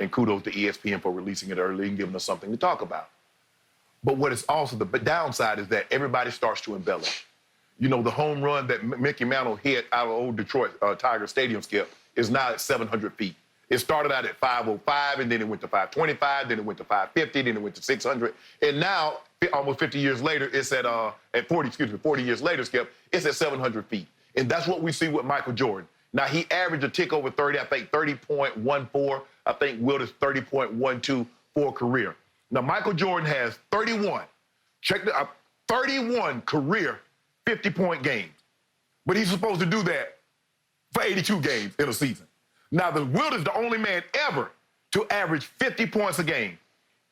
and kudos to ESPN for releasing it early and giving us something to talk about. But what is also the downside is that everybody starts to embellish. You know, the home run that Mickey Mantle hit out of old Detroit Tiger Stadium, Skip, is now at 700 feet. It started out at 505, and then it went to 525, then it went to 550, then it went to 600. And now, almost 50 years later, it's at 40 years later, Skip, it's at 700 feet. And that's what we see with Michael Jordan. Now, he averaged a tick over 30, I think 30.14. I think Wilt is 30.12 for a career. Now, Michael Jordan has 31, 31 career 50-point games. But he's supposed to do that for 82 games in a season. Now, the Wilt is the only man ever to average 50 points a game.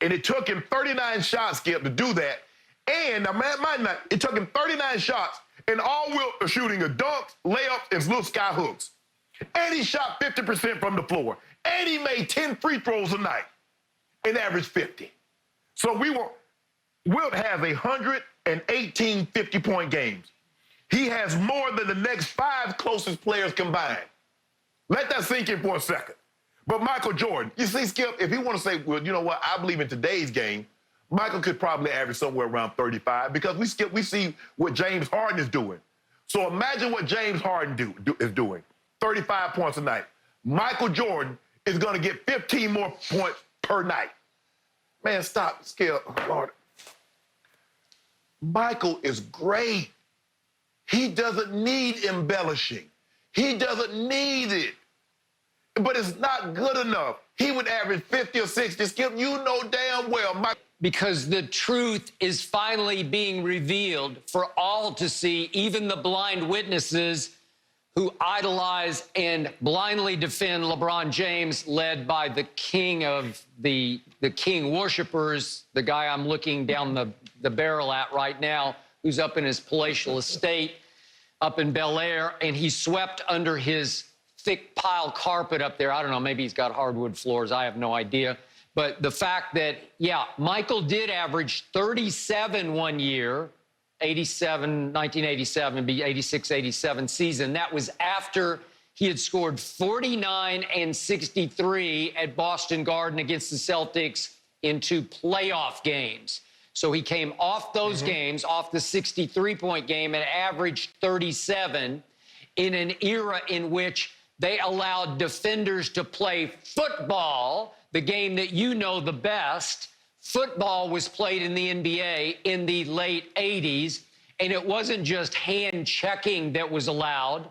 And it took him 39 shots, Skip, to do that. And, now, mind you, it took him 39 shots, and all Wilt are shooting are dunks, layups, and little sky hooks. And he shot 50% from the floor. And he made 10 free throws a night and averaged 50. So Wilt has 118 50-point games. He has more than the next 5 closest players combined. Let that sink in for a second. But Michael Jordan, you see, Skip, if he want to say, well, you know what, I believe in today's game, Michael could probably average somewhere around 35 because we see what James Harden is doing. So imagine what James Harden is doing, 35 points a night. Michael Jordan is going to get 15 more points per night. Man, stop, Skip, Lord. Michael is great. He doesn't need embellishing. He doesn't need it. But it's not good enough. He would average 50 or 60. Skip, you know damn well, Michael. Because the truth is finally being revealed for all to see, even the blind witnesses who idolize and blindly defend LeBron James, led by the king of the king worshipers, the guy I'm looking down the barrel at right now, who's up in his palatial estate up in Bel Air, and he swept under his thick pile carpet up there. I don't know, maybe he's got hardwood floors. I have no idea. But the fact that, yeah, Michael did average 37 one year, 1987, be 86-87 season. That was after he had scored 49 and 63 at Boston Garden against the Celtics in 2 playoff games. So he came off those games, off the 63-point game, and averaged 37 in an era in which they allowed defenders to play football, the game that you know the best. Football was played in the NBA in the late 80s, and it wasn't just hand checking that was allowed.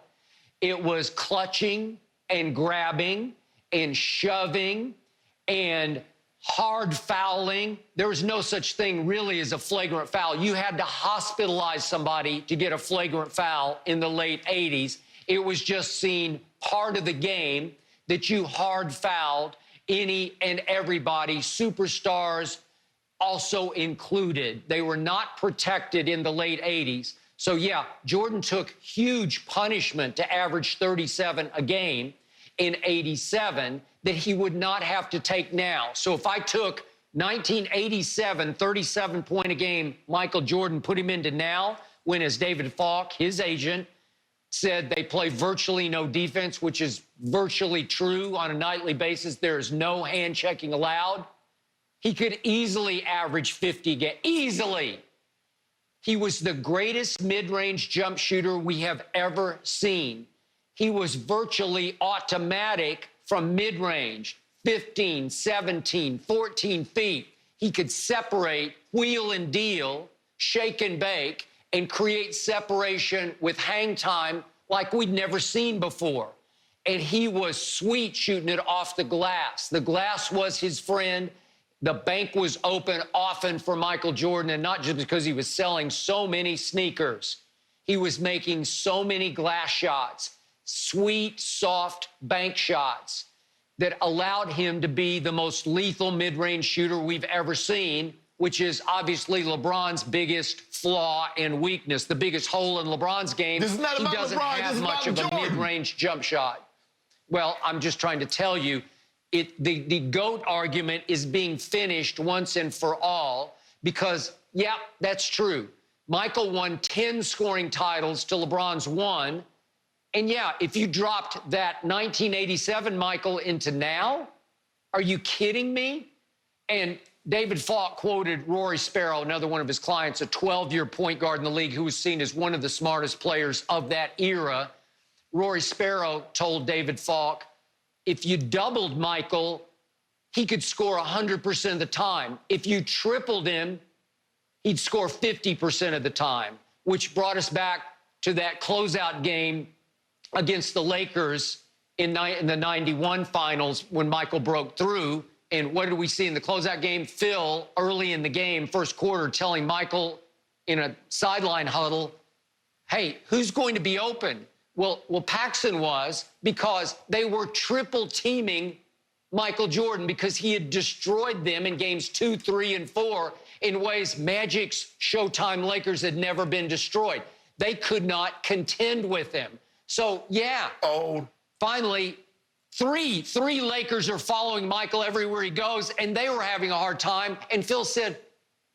It was clutching and grabbing and shoving and hard fouling. There was no such thing really as a flagrant foul. You had to hospitalize somebody to get a flagrant foul in the late 80s. It was just seen part of the game that you hard fouled any and everybody, superstars also included. They were not protected in the late 80s. So, yeah, Jordan took huge punishment to average 37 a game in 87 that he would not have to take now. So if I took 1987, 37-point a game, Michael Jordan, put him into now, when, as David Falk, his agent, said they play virtually no defense, which is virtually true on a nightly basis. There is no hand checking allowed. He could easily average 50 easily. He was the greatest mid-range jump shooter we have ever seen. He was virtually automatic from mid-range, 15, 17, 14 feet. He could separate, wheel and deal, shake and bake, and create separation with hang time like we'd never seen before. And he was sweet shooting it off the glass. The glass was his friend. The bank was open often for Michael Jordan, and not just because he was selling so many sneakers. He was making so many glass shots, sweet, soft bank shots that allowed him to be the most lethal mid-range shooter we've ever seen, which is obviously LeBron's biggest flaw and weakness, the biggest hole in LeBron's game. This is not about LeBron. He doesn't have much of a mid-range jump shot. Well, I'm just trying to tell you, the GOAT argument is being finished once and for all because, yeah, that's true. Michael won 10 scoring titles to LeBron's 1. And, yeah, if you dropped that 1987 Michael into now, Are you kidding me? And David Falk quoted Rory Sparrow, another one of his clients, a 12-year point guard in the league who was seen as one of the smartest players of that era. Rory Sparrow told David Falk, if you doubled Michael, he could score 100% of the time. If you tripled him, he'd score 50% of the time, which brought us back to that closeout game against the Lakers in the 91 finals when Michael broke through. And what did we see in the closeout game? Phil, early in the game, first quarter, telling Michael in a sideline huddle, hey, who's going to be open? Well, Paxson was, because they were triple teaming Michael Jordan because he had destroyed them in games 2, 3, and 4 in ways Magic's Showtime Lakers had never been destroyed. They could not contend with him. So, yeah, finally, three Lakers are following Michael everywhere he goes, and they were having a hard time. And Phil said,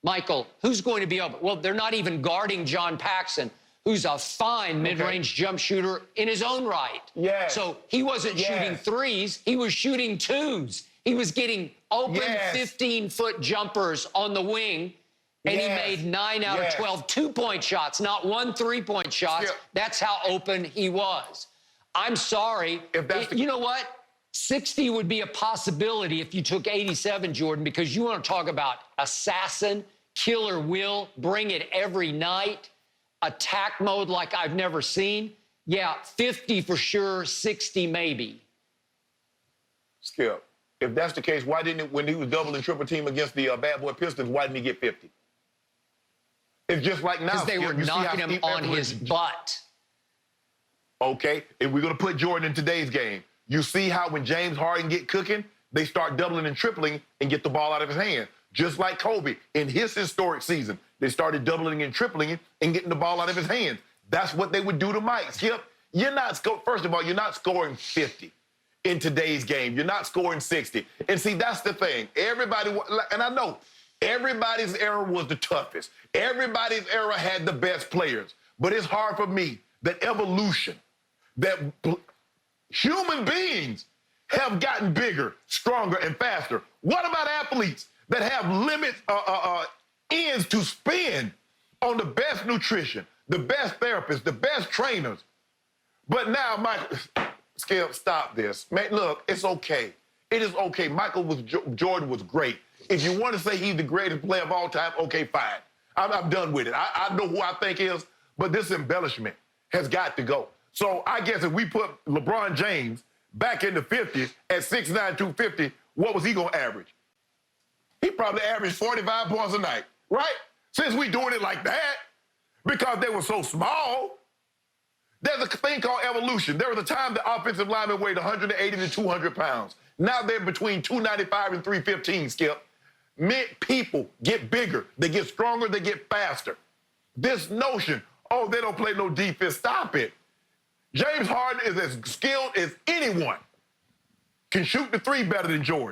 Michael, who's going to be open? Well, they're not even guarding John Paxson, who's a fine mid-range jump shooter in his own right. Yes. So he wasn't shooting threes. He was shooting twos. He was getting open 15-foot jumpers on the wing, and he made 9 out of 12 two-point shots, not 1 3-point shot. That's how open he was. I'm sorry. You know what? 60 would be a possibility if you took 87, Jordan, because you want to talk about assassin, killer will, bring it every night, attack mode like I've never seen. Yeah, 50 for sure, 60 maybe. Skip, if that's the case, why didn't it, when he was double and triple team against the bad boy Pistons, why didn't he get 50? It's just like now. Because they were knocking him on his butt. Okay, if we're going to put Jordan in today's game, you see how when James Harden get cooking, they start doubling and tripling and get the ball out of his hand. Just like Kobe in his historic season, they started doubling and tripling and getting the ball out of his hands. That's what they would do to Mike. Skip, first of all, you're not scoring 50 in today's game. You're not scoring 60. And see, that's the thing. Everybody, and I know, everybody's era was the toughest. Everybody's era had the best players. But it's hard for me that evolution, that human beings have gotten bigger, stronger, and faster. What about athletes that have ends to spend on the best nutrition, the best therapists, the best trainers? But now, Michael, Skip, stop this. Man, look, it's okay. It is okay. Jordan was great. If you want to say he's the greatest player of all time, okay, fine. I'm done with it. I know who I think is, but this embellishment has got to go. So I guess if we put LeBron James back in the 50s at 6'9", 250, what was he going to average? He probably averaged 45 points a night, right? Since we doing it like that, because they were so small. There's a thing called evolution. There was a time the offensive linemen weighed 180 to 200 pounds. Now they're between 295 and 315, Skip. People get bigger. They get stronger. They get faster. This notion, oh, they don't play no defense, stop it. James Harden is as skilled as anyone. Can shoot the three better than Jordan.